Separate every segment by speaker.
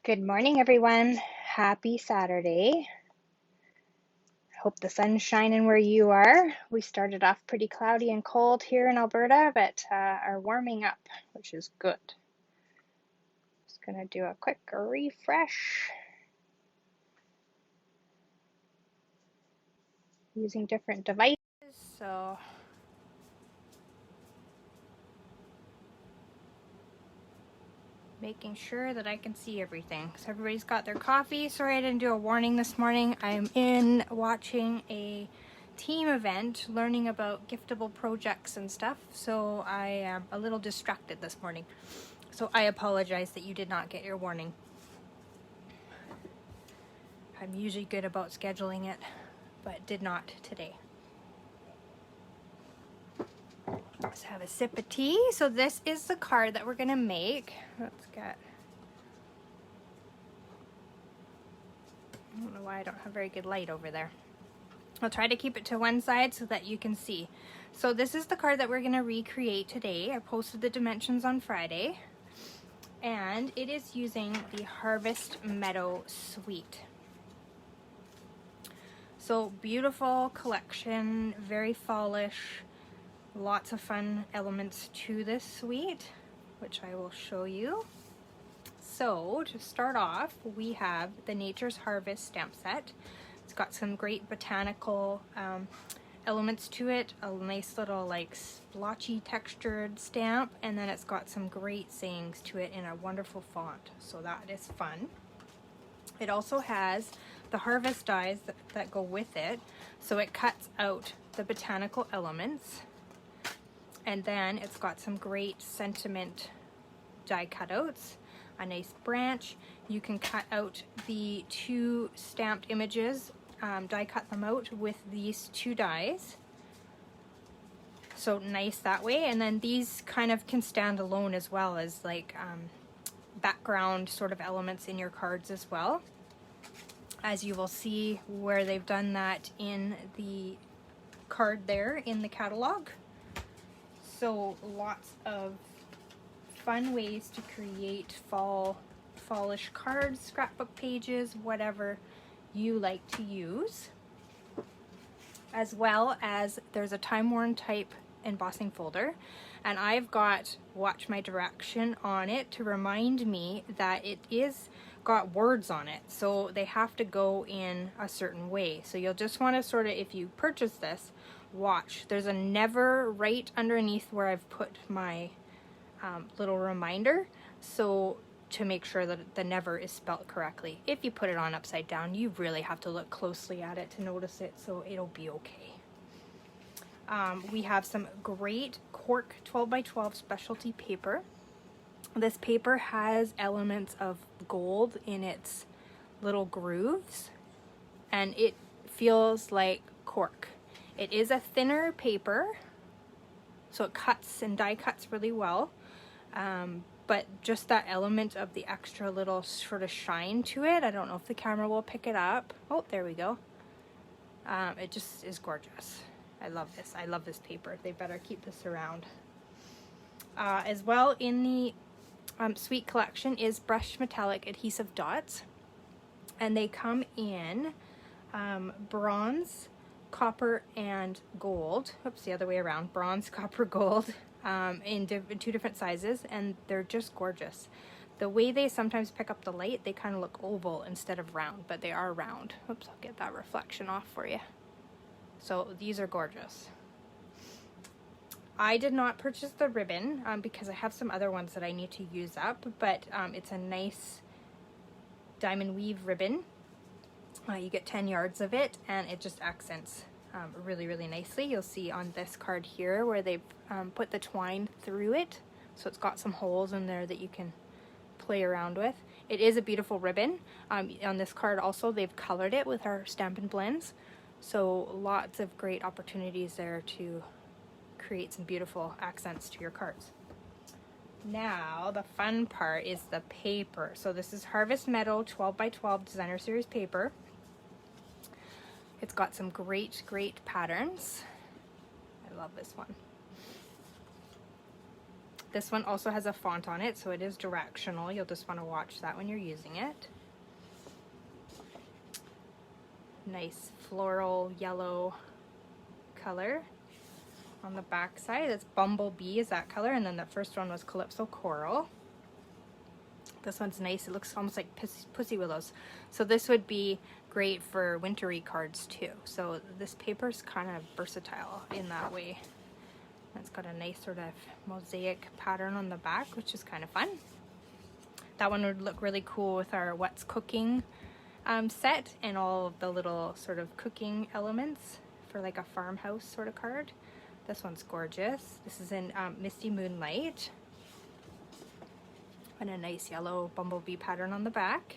Speaker 1: Good morning, everyone. Happy Saturday. Hope the sun's shining where you are. We started off pretty cloudy and cold here in Alberta, but are warming up, which is good. Just going to do a quick refresh using different devices. So making sure that I can see everything. So everybody's got their coffee. Sorry I didn't do a warning this morning. I'm in watching a team event, learning about giftable projects and stuff. So I am a little distracted this morning. So I apologize that you did not get your warning. I'm usually good about scheduling it, but did not today. Let's have a sip of tea. So this is the card that we're gonna make. Let's get, I don't know why I don't have very good light over there. I'll try to keep it to one side so that you can see. So this is the card that we're gonna recreate today. I posted the dimensions on Friday, and it is using the Harvest Meadow Suite. So beautiful collection, very fallish. Lots of fun elements to this suite, which I will show you. So to start off, we have the Nature's Harvest stamp set. It's got some great botanical elements to it, a nice little like splotchy textured stamp, and then it's got some great sayings to it in a wonderful font, so that is fun. It also has the harvest dies that go with it, so it cuts out the botanical elements. And then it's got some great sentiment die cutouts, a nice branch. You can cut out the two stamped images, die cut them out with these two dies. So nice that way. And then these kind of can stand alone as well as like background sort of elements in your cards as well. As you will see where they've done that in the card there in the catalog. So lots of fun ways to create fallish cards, scrapbook pages, whatever you like to use. As well as there's a Timeworn Type embossing folder, and I've got watch my direction on it to remind me that it is got words on it, so they have to go in a certain way. So you'll just want to sort of, if you purchase this, watch. There's a never right underneath where I've put my little reminder, so to make sure that the never is spelled correctly. If you put it on upside down, you really have to look closely at it to notice it, so it'll be okay. We have some great Cork 12x12 specialty paper. This paper has elements of gold in its little grooves, and it feels like cork. It is a thinner paper, so it cuts and die cuts really well, but just that element of the extra little sort of shine to it, I don't know if the camera will pick it up. Oh, there we go. It just is gorgeous. I love this. I love this paper. They better keep this around. As well in the Suite collection is brushed metallic adhesive dots, and they come in bronze, copper, and gold. Oops, the other way around. Bronze, copper, gold, in two different sizes, and they're just gorgeous. The way they sometimes pick up the light, they kind of look oval instead of round, but they are round. Oops, I'll get that reflection off for you. So these are gorgeous. I did not purchase the ribbon because I have some other ones that I need to use up, but it's a nice diamond weave ribbon. You get 10 yards of it, and it just accents really, really nicely. You'll see on this card here where they've put the twine through it, so it's got some holes in there that you can play around with. It is a beautiful ribbon. On this card also, they've colored it with our Stampin' Blends, so lots of great opportunities there to create some beautiful accents to your cards. Now the fun part is the paper. So this is Harvest Meadow 12x12 Designer Series paper. It's got some great patterns. I love this one. This one also has a font on it, so it is directional. You'll just want to watch that when you're using it. Nice floral yellow color on the back side. It's Bumblebee is that color, and then the first one was Calypso Coral. This one's nice. It looks almost like pussy willows. So this would be great for wintry cards too. So this paper is kind of versatile in that way. It's got a nice sort of mosaic pattern on the back, which is kind of fun. That one would look really cool with our What's Cooking set and all of the little sort of cooking elements for like a farmhouse sort of card. This one's gorgeous. This is in Misty Moonlight. And a nice yellow bumblebee pattern on the back.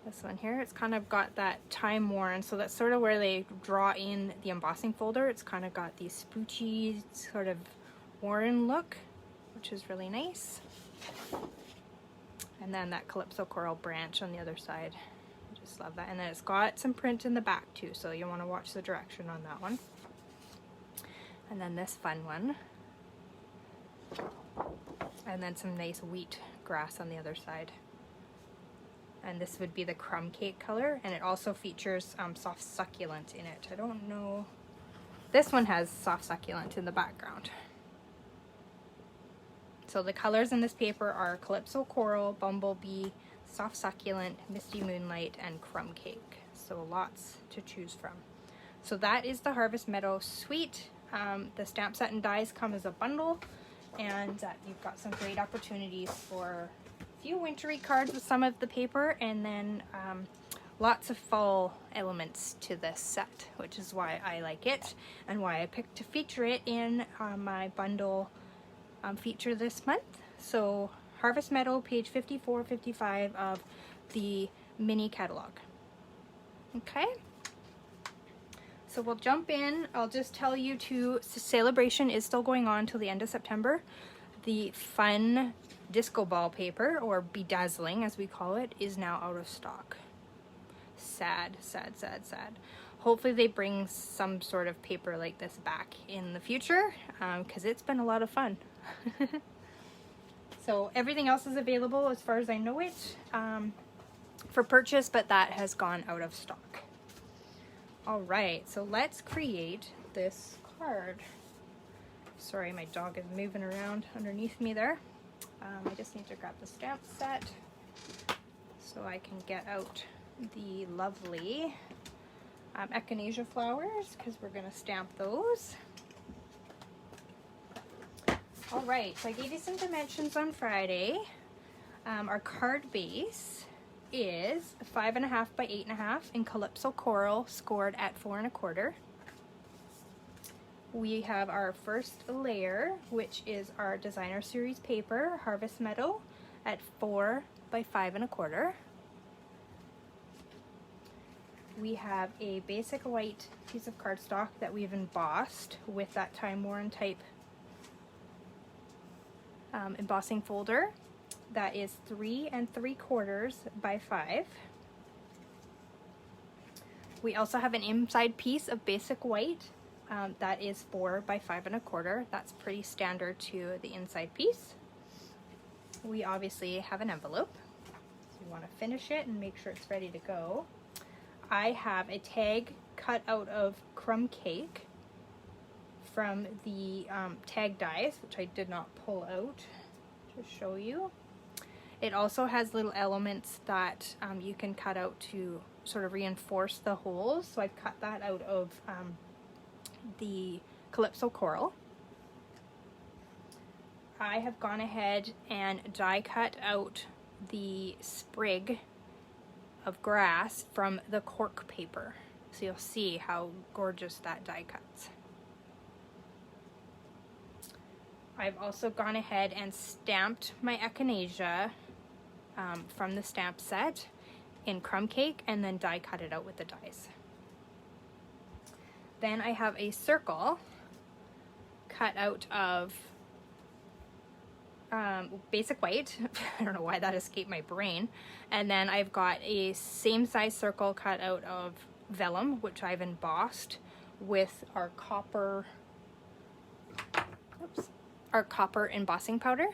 Speaker 1: This one here, it's kind of got that time worn, so that's sort of where they draw in the embossing folder. It's kind of got the spoochy sort of worn look, which is really nice. And then that Calypso Coral branch on the other side. I just love that. And then it's got some print in the back too, so you want to watch the direction on that one. And then this fun one. And then some nice wheat grass on the other side. And this would be the crumb cake color, and it also features soft succulent in it. I don't know. This one has soft succulent in the background. So the colors in this paper are Calypso Coral, Bumblebee, Soft Succulent, Misty Moonlight, and Crumb Cake. So lots to choose from. So that is the Harvest Meadow Suite. The stamp set and dies come as a bundle, and you've got some great opportunities for a few wintry cards with some of the paper, and then lots of fall elements to this set, which is why I like it and why I picked to feature it in my bundle feature this month. So Harvest Meadow, page 54, 55 of the Mini Catalouge. Okay, so we'll jump in. I'll just tell you too, celebration is still going on till the end of September. The fun disco ball paper, or bedazzling as we call it, is now out of stock. Sad, sad, sad, sad. Hopefully they bring some sort of paper like this back in the future, because it's been a lot of fun. So everything else is available as far as I know it for purchase, but that has gone out of stock. All right, so let's create this card. Sorry, my dog is moving around underneath me there. I just need to grab the stamp set so I can get out the lovely echinacea flowers, because we're going to stamp those. All right, so I gave you some dimensions on Friday. Our card base is 5.5 by 8.5 in Calypso Coral, scored at 4 1/4. We have our first layer, which is our designer series paper, Harvest Meadow, at 4 by 5 1/4. We have a basic white piece of cardstock that we've embossed with that Timeworn Type embossing folder. That is 3 3/4 by 5. We also have an inside piece of basic white that is 4 by 5 1/4. That's pretty standard to the inside piece. We obviously have an envelope, so you want to finish it and make sure it's ready to go. I have a tag cut out of crumb cake from the tag dies, which I did not pull out to show you. It also has little elements that you can cut out to sort of reinforce the holes. So I've cut that out of the Calypso Coral. I have gone ahead and die cut out the sprig of grass from the Cork paper. So you'll see how gorgeous that die cuts. I've also gone ahead and stamped my echinacea from the stamp set in crumb cake, and then die cut it out with the dies. Then I have a circle cut out of basic white. I don't know why that escaped my brain. And then I've got a same size circle cut out of vellum, which I've embossed with our copper our copper embossing powder,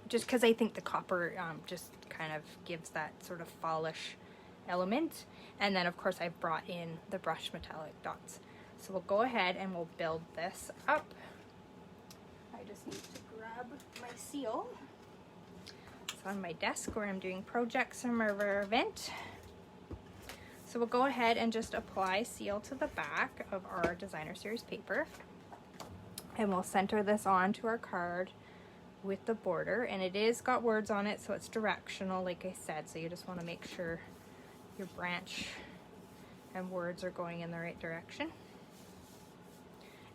Speaker 1: just because I think the copper just kind of gives that sort of fallish element. And then of course I brought in the brush metallic dots. So we'll go ahead and we'll build this up. I just need to grab my seal. It's on my desk where I'm doing projects from our event. So we'll go ahead and just apply seal to the back of our designer series paper. And we'll center this onto our card with the border. And it is got words on it, so it's directional, like I said. So you just want to make sure your branch and words are going in the right direction.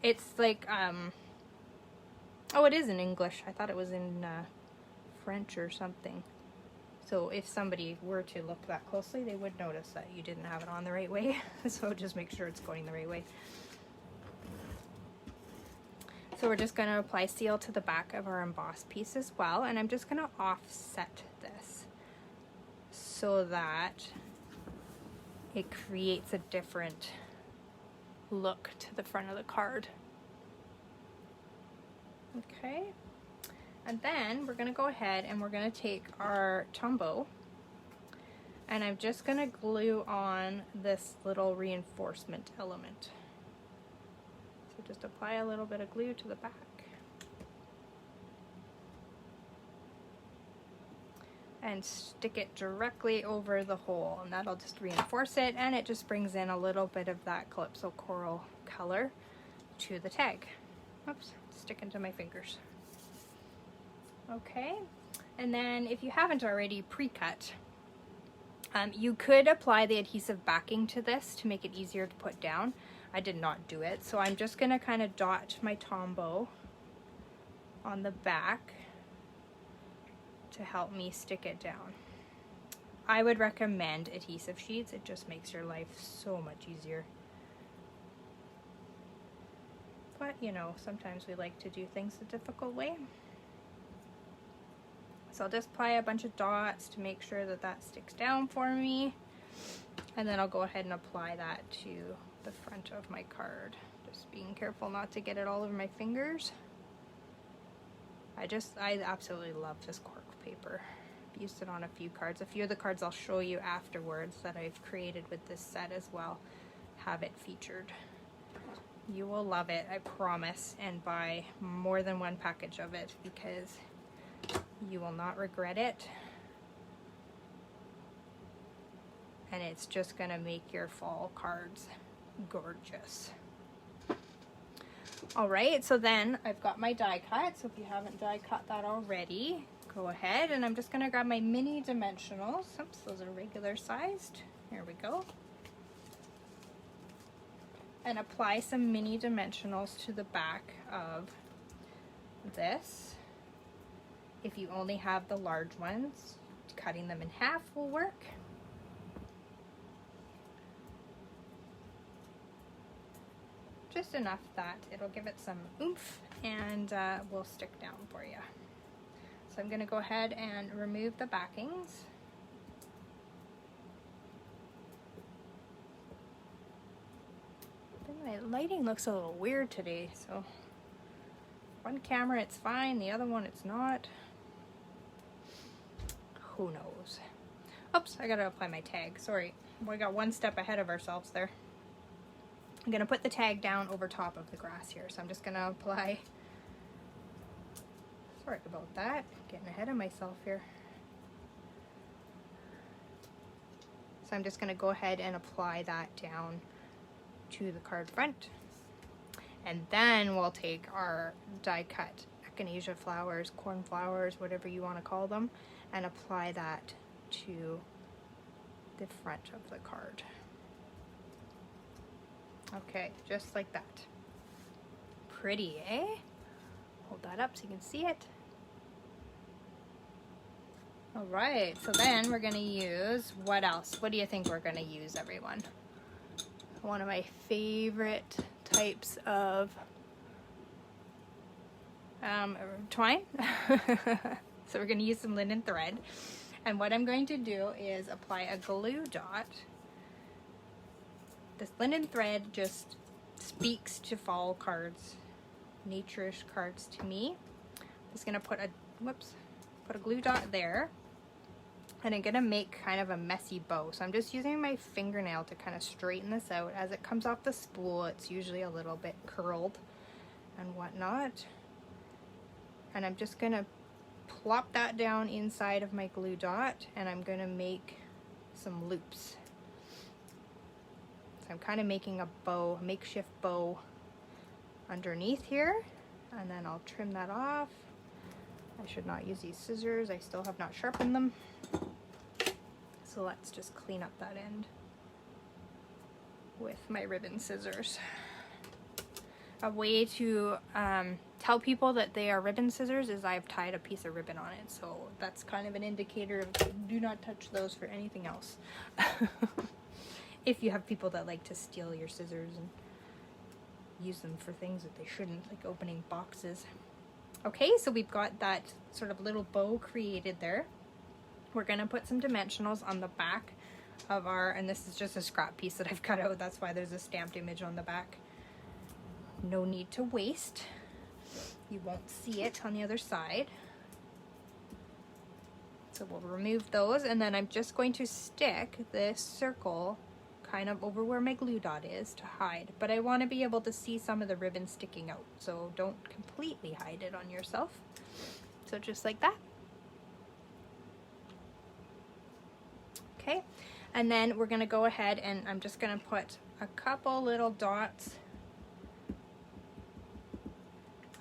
Speaker 1: It's like, oh, it is in English. I thought it was in French or something. So if somebody were to look that closely, they would notice that you didn't have it on the right way. So just make sure it's going the right way. So we're just going to apply seal to the back of our embossed piece as well. And I'm just going to offset this so that it creates a different look to the front of the card. Okay, and then we're going to go ahead and we're going to take our tombow, and I'm just going to glue on this little reinforcement element. So just apply a little bit of glue to the back. And stick it directly over the hole, and that'll just reinforce it, and it just brings in a little bit of that Calypso coral color to the tag. Oops, sticking to my fingers. Okay, and then if you haven't already pre-cut, you could apply the adhesive backing to this to make it easier to put down. I did not do it, so I'm just going to kind of dot my tombow on the back to help me stick it down. I would recommend adhesive sheets. It just makes your life so much easier. But you know, sometimes we like to do things the difficult way. So I'll just apply a bunch of dots to make sure that that sticks down for me. And then I'll go ahead and apply that to the front of my card. Just being careful not to get it all over my fingers. I absolutely love this Cork paper. I've used it on a few cards. A few of the cards I'll show you afterwards that I've created with this set as well have it featured. You will love it, I promise, and buy more than one package of it because you will not regret it. And it's just gonna make your fall cards gorgeous. Alright, so then I've got my die cut, so if you haven't die cut that already, go ahead, and I'm just going to grab my mini dimensionals. Oops, those are regular sized. Here we go. And apply some mini dimensionals to the back of this. If you only have the large ones, cutting them in half will work. Just enough that it'll give it some oomph and will stick down for you. So I'm going to go ahead and remove the backings. My lighting looks a little weird today, so one camera it's fine, the other one it's not. Who knows? Oops, I gotta apply my tag. Sorry, we got one step ahead of ourselves there. I'm going to put the tag down over top of the grass here, so I'm just going to apply, sorry about that, getting ahead of myself here. So I'm just going to go ahead and apply that down to the card front. And then we'll take our die cut echinacea flowers, cornflowers, whatever you want to call them, and apply that to the front of the card. Okay, just like that. Pretty, eh? Hold that up so you can see it. Alright, so then we're going to use, what else? What do you think we're going to use, everyone? One of my favorite types of twine. So we're going to use some linen thread. And what I'm going to do is apply a glue dot. This linen thread just speaks to fall cards nature-ish cards to me. I'm just gonna put a glue dot there, and I'm gonna make kind of a messy bow. So I'm just using my fingernail to kind of straighten this out. As it comes off the spool, it's usually a little bit curled and whatnot. And I'm just gonna plop that down inside of my glue dot, and I'm gonna make some loops. So I'm kind of making a bow, a makeshift bow underneath here, and then I'll trim that off. I should not use these scissors, I still have not sharpened them. So let's just clean up that end with my ribbon scissors. A way to tell people that they are ribbon scissors is I've tied a piece of ribbon on it. So that's kind of an indicator of do not touch those for anything else. If you have people that like to steal your scissors and use them for things that they shouldn't, like opening boxes. Okay, so we've got that sort of little bow created there. We're gonna put some dimensionals on the back of our, and this is just a scrap piece that I've cut out, that's why there's a stamped image on the back. No need to waste. You won't see it on the other side. So we'll remove those, and then I'm just going to stick this circle kind of over where my glue dot is to hide, but I want to be able to see some of the ribbon sticking out, so don't completely hide it on yourself. So just like that. Okay, and then we're going to go ahead and I'm just going to put a couple little dots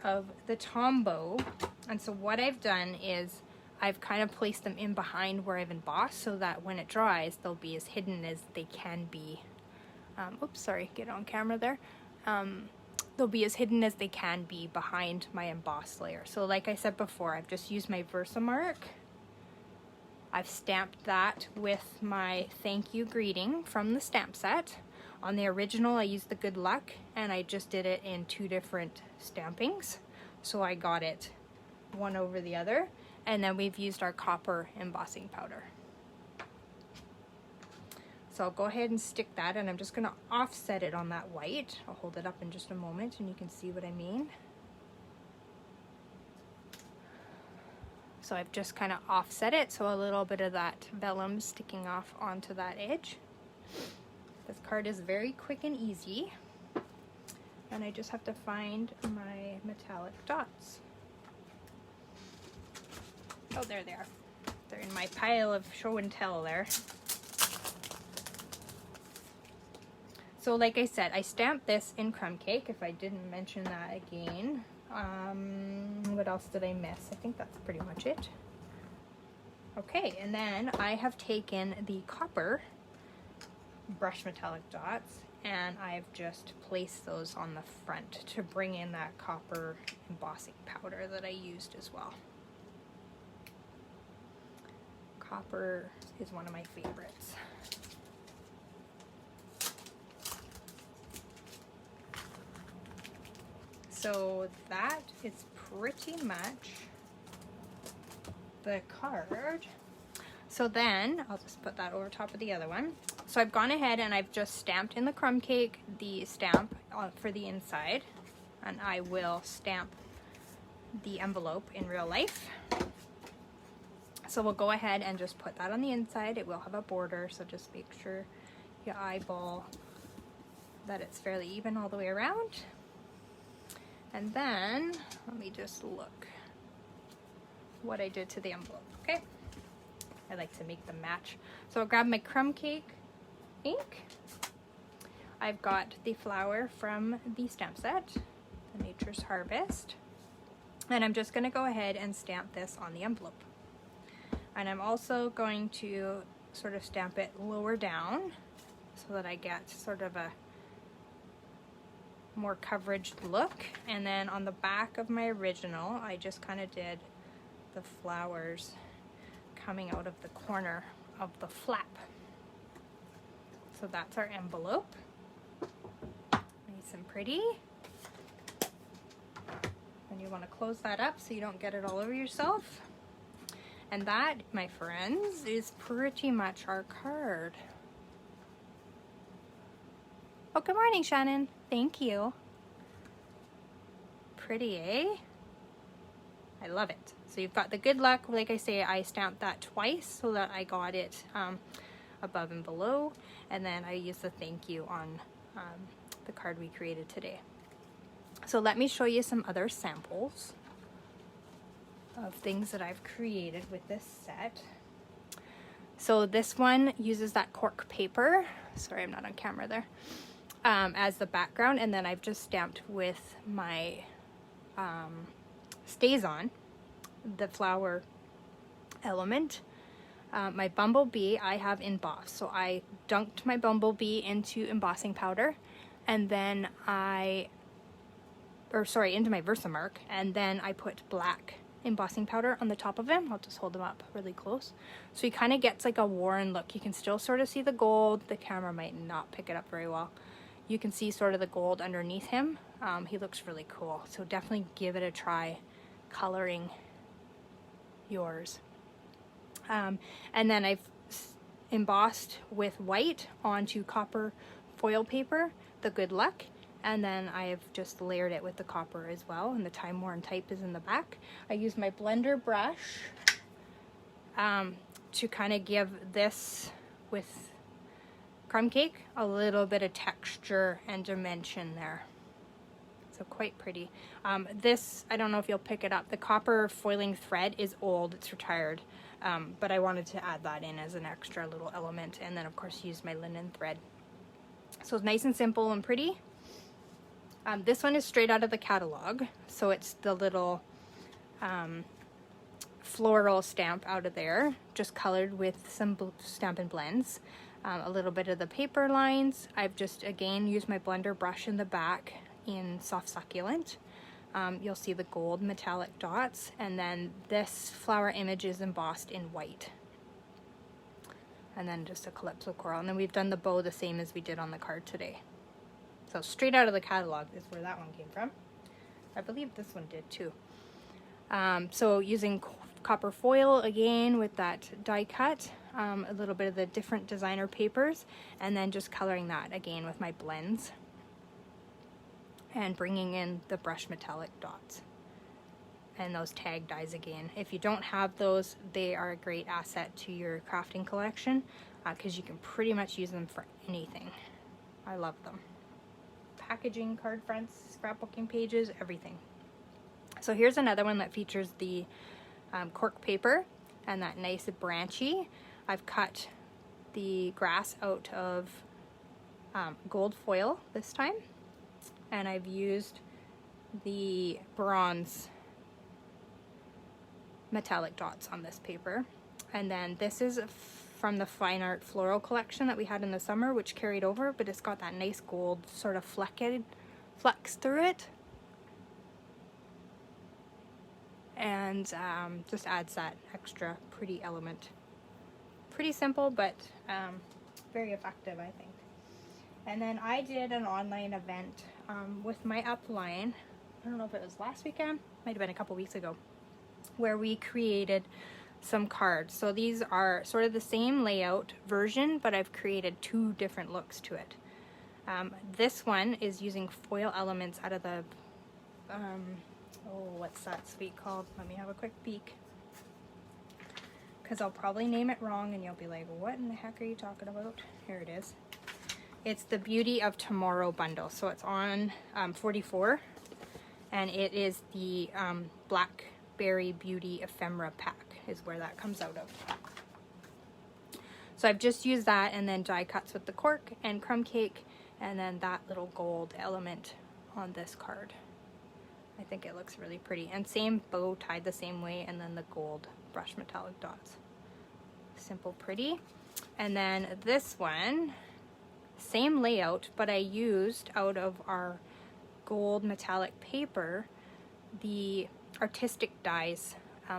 Speaker 1: of the tombow. And so what I've done is I've kind of placed them in behind where I've embossed, so that when it dries they'll be as hidden as they can be. Oops, sorry, get on camera there. They'll be as hidden as they can be behind my embossed layer. So like I said before, I've just used my Versamark. I've stamped that with my thank you greeting from the stamp set. On the original I used the good luck, and I just did it in 2 different stampings, so I got it one over the other. And then we've used our copper embossing powder. So I'll go ahead and stick that, and I'm just going to offset it on that white. I'll hold it up in just a moment and you can see what I mean. So I've just kind of offset it, so a little bit of that vellum sticking off onto that edge. This card is very quick and easy, and I just have to find my metallic dots. Oh, there they are. They're in my pile of show and tell there. So like I said, I stamped this in crumb cake, if I didn't mention that again. What else did I miss? I think that's pretty much it. Okay, and then I have taken the copper brush metallic dots, and I've just placed those on the front to bring in that copper embossing powder that I used as well. Copper is one of my favorites. So that is pretty much the card. So then I'll just put that over top of the other one. So I've gone ahead and I've just stamped in the crumb cake the stamp for the inside, and I will stamp the envelope in real life. So we'll go ahead and just put that on the inside. It will have a border, so just make sure you eyeball that it's fairly even all the way around. And then let me just look what I did to the envelope. Okay, I like to make them match. So I'll grab my crumb cake ink. I've got the flower from the stamp set, the Nature's Harvest, and I'm just going to go ahead and stamp this on the envelope. And I'm also going to sort of stamp it lower down so that I get sort of a more coverage look. And then on the back of my original, I just kind of did the flowers coming out of the corner of the flap. So that's our envelope. Nice and pretty. And you want to close that up so you don't get it all over yourself. And that, my friends, is pretty much our card. Oh, good morning, Shannon. Thank you. pretty, eh? I love it. So you've got the good luck. Like I say, I stamped that twice so that I got it above and below. And then I used the thank you on the card we created today. So let me show you some other samples of things that I've created with this set. So this one uses that cork paper. Sorry, I'm not on camera there. As the background, and then I've just stamped with my stays on the flower element. My bumblebee I have embossed, so I dunked my bumblebee into embossing powder, and then into my Versamark, and then I put black embossing powder on the top of him. I'll just hold him up really close so he kind of gets like a worn look. You can still sort of see the gold. The camera might not pick it up very well. You can see sort of the gold underneath him. He looks really cool, so definitely give it a try coloring yours. And then I've embossed with white onto copper foil paper, the good luck, and then I've just layered it with the copper as well, and the Timeworn Type is in the back. I use my blender brush to kind of give this with crumb cake a little bit of texture and dimension there. So quite pretty. This, I don't know if you'll pick it up, the copper foiling thread is old, it's retired, but I wanted to add that in as an extra little element, and then of course use my linen thread. So it's nice and simple and pretty. This one is straight out of the catalog, so it's the little floral stamp out of there, just colored with some Stampin' Blends. A little bit of the paper lines. I've just again used my blender brush in the back in Soft Succulent. You'll see the gold metallic dots, and then this flower image is embossed in white. And then just a Calypso coral, and then we've done the bow the same as we did on the card today. So straight out of the catalog is where that one came from. I believe this one did too. So using copper foil again with that die cut, a little bit of the different designer papers, and then just coloring that again with my blends and bringing in the brush metallic dots and those tag dies again. If you don't have those, they are a great asset to your crafting collection because you can pretty much use them for anything. I love them. Packaging, card fronts, scrapbooking pages, everything. So here's another one that features the cork paper and that nice branchy. I've cut the grass out of gold foil this time, and I've used the bronze metallic dots on this paper. And then this is from the Fine Art Floral collection that we had in the summer, which carried over, but it's got that nice gold sort of flecks through it. And just adds that extra pretty element. Pretty simple, but very effective, I think. And then I did an online event with my upline. I don't know if it was last weekend, might have been a couple weeks ago, where we created some cards. So these are sort of the same layout version, but I've created two different looks to it. This one is using foil elements out of the oh, what's that suite called? Let me have a quick peek, because I'll probably name it wrong and you'll be like, what in the heck are you talking about? Here it is. It's the Beauty of Tomorrow bundle. So it's on 44, and it is the Blackberry Beauty Ephemera pack is where that comes out of. So I've just used that and then die cuts with the cork and crumb cake, and then that little gold element on this card. I think it looks really pretty. And same bow tied the same way, and then the gold brush metallic dots. Simple, pretty. And then this one, same layout, but I used out of our gold metallic paper the artistic dies,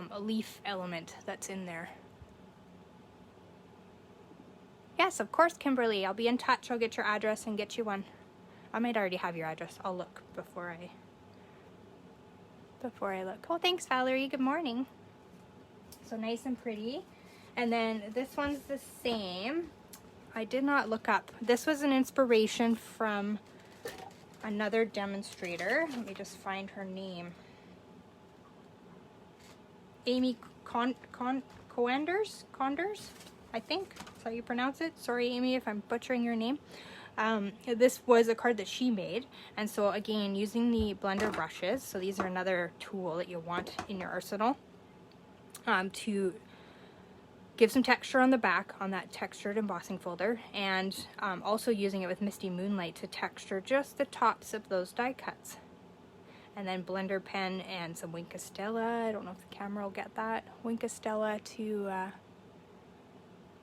Speaker 1: a leaf element that's in there. Yes, of course, Kimberly. I'll be in touch. I'll get your address and get you one. I might already have your address. I'll look before I look. Oh, thanks, Valerie. Good morning. So nice and pretty. And then this one's the same. I did not look up. This was an inspiration from another demonstrator. Let me just find her name. Amy Conders, I think that's how you pronounce it. Sorry, Amy, if I'm butchering your name. This was a card that she made, and so again, using the blender brushes, so these are another tool that you want in your arsenal, to give some texture on the back on that textured embossing folder, and also using it with Misty Moonlight to texture just the tops of those die cuts. And then blender pen and some Wink Stella. I don't know if the camera will get that. Wink Stella to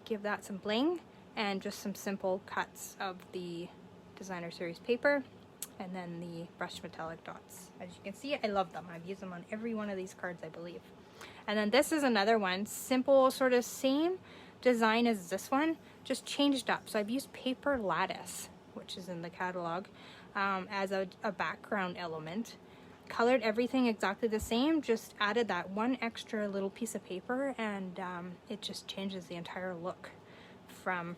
Speaker 1: give that some bling, and just some simple cuts of the designer series paper, and then the brushed metallic dots. As you can see, I love them. I've used them on every one of these cards, I believe. And then this is another one, simple, sort of same design as this one, just changed up. So I've used paper lattice, which is in the catalog, as a background element. Colored everything exactly the same, just added that one extra little piece of paper, and it just changes the entire look from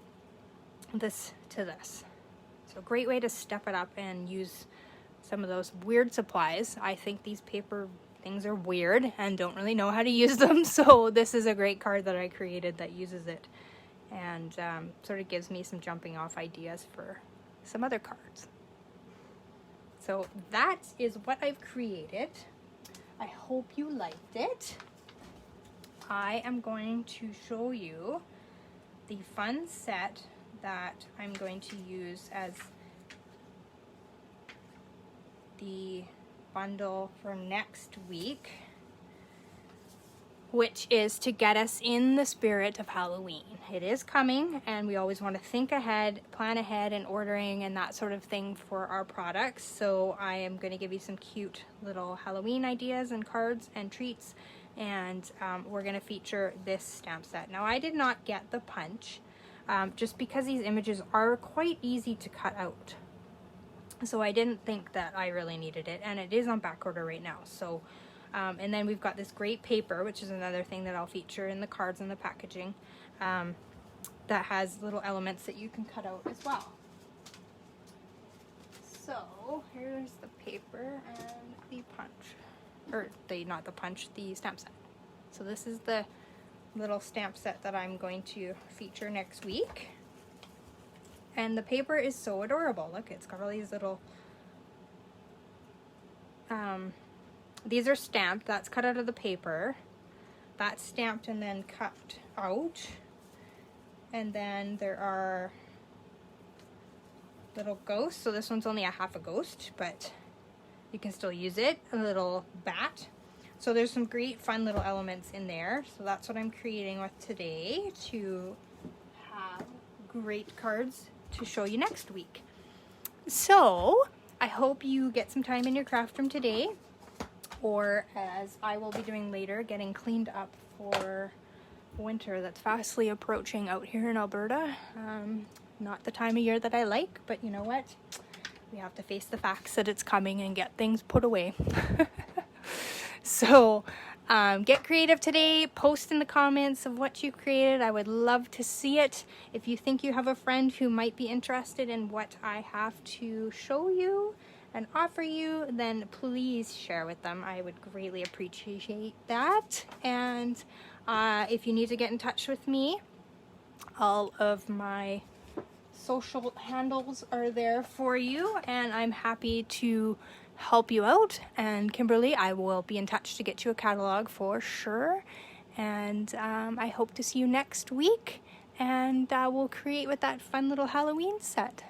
Speaker 1: this to this. So great way to step it up and use some of those weird supplies. I think these paper things are weird and don't really know how to use them, so this is a great card that I created that uses it, and sort of gives me some jumping off ideas for some other cards. So that is what I've created. I hope you liked it. I am going to show you the fun set that I'm going to use as the bundle for next week, which is to get us in the spirit of Halloween. It is coming, and we always want to think ahead, plan ahead in ordering and that sort of thing for our products. So I am going to give you some cute little Halloween ideas and cards and treats, and we're going to feature this stamp set. Now, I did not get the punch, just because these images are quite easy to cut out. So I didn't think that I really needed it, and it is on back order right now. So, and then we've got this great paper, which is another thing that I'll feature in the cards and the packaging, that has little elements that you can cut out as well. So here's the paper and the punch, or not the punch, the stamp set. So this is the little stamp set that I'm going to feature next week. And the paper is so adorable. Look, it's got all these little, these are stamped. That's cut out of the paper. That's stamped and then cut out. And then there are little ghosts. So this one's only a half a ghost, but you can still use it. A little bat. So there's some great fun little elements in there. So that's what I'm creating with today, to have great cards to show you next week. So I hope you get some time in your craft room today, or as I will be doing later, getting cleaned up for winter that's fastly approaching out here in Alberta. Not the time of year that I like, but you know what? We have to face the facts that it's coming and get things put away. So get creative today. Post in the comments of what you created. I would love to see it. If you think you have a friend who might be interested in what I have to show you and offer you, then please share with them. I would greatly appreciate that. And if you need to get in touch with me, all of my social handles are there for you, and I'm happy to help you out. And Kimberly, I will be in touch to get you a catalog for sure. And I hope to see you next week, and we'll create with that fun little Halloween set.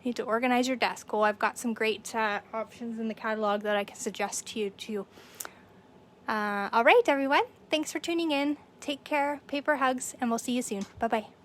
Speaker 1: You need to organize your desk. Oh, I've got some great options in the catalog that I can suggest to you too. All right, everyone. Thanks for tuning in. Take care. Paper hugs, and we'll see you soon. Bye-bye.